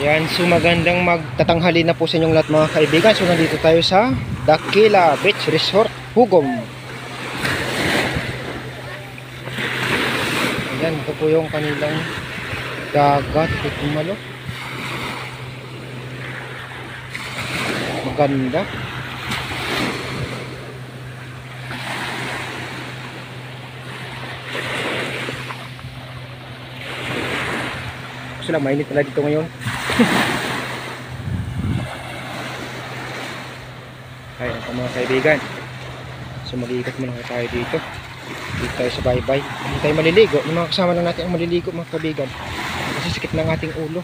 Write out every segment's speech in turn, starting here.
Yan, so magandang magtatanghali na po sa inyong lahat mga kaibigan. So nandito tayo sa Daquila Beach Resort, Hugom. Ayan, ito po yung kanilang dagat. Ito malo. Maganda. Gusto lang, mainit pala dito ngayon. Ayun po mga kaibigan. So mag-iikot muna tayo dito. Dito tayo sa baybay. Hindi tayo maliligo. Yung mga kasama lang natin ang maliligo mga kaibigan. Kasi sikip ng ating ulo.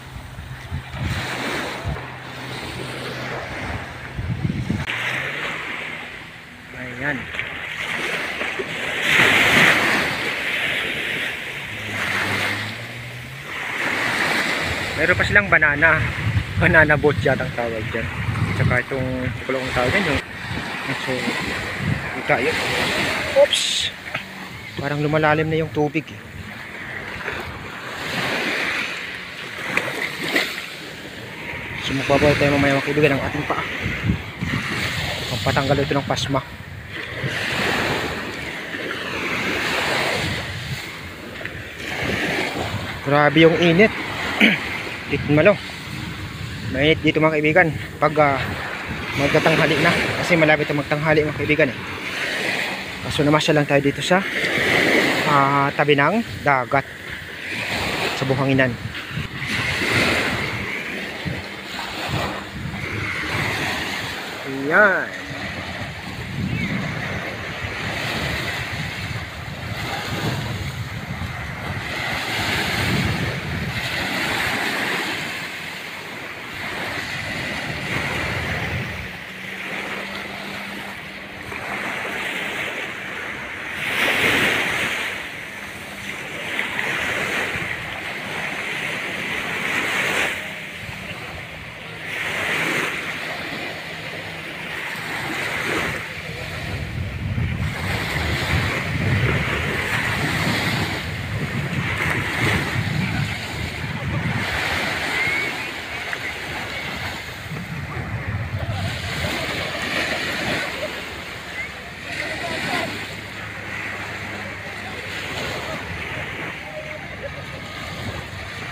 Ayan. Meron pa silang banana. Banana boat yata ang tawag dyan. Tsaka itong kulong tawag dyan yung so tayo. Oops! Parang lumalalim na yung tubig eh. So magbabaw tayo mamaya mga kaibigan ng ating paa. Pampatanggal ito ng pasma. Grabe yung init. Dito malo. Mainit dito mga kaibigan pag magtatanghali na kasi malapit na magtanghali mga kaibigan eh. Kaso namasyal lang tayo dito sa tabi ng dagat sa buhanginan. Ayan.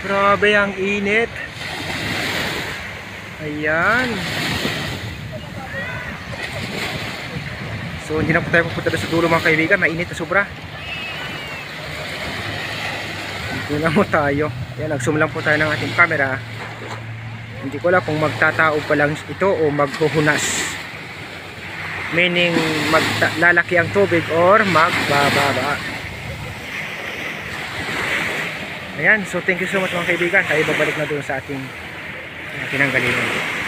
Grabe ang init. Ayan. So hindi na po tayo pupunta sa dulo mga kaibigan. Mainit na sobra. Dito na po tayo. Ayan, nag-zoom lang po tayo ng ating camera. Hindi ko alam kung magtatao pa lang ito o maghuhunas. Meaning maglalaki ang tubig or magbababa. Ayan, so thank you so much mga kaibigan. Tayo babalik na doon sa ating pinanggalingan.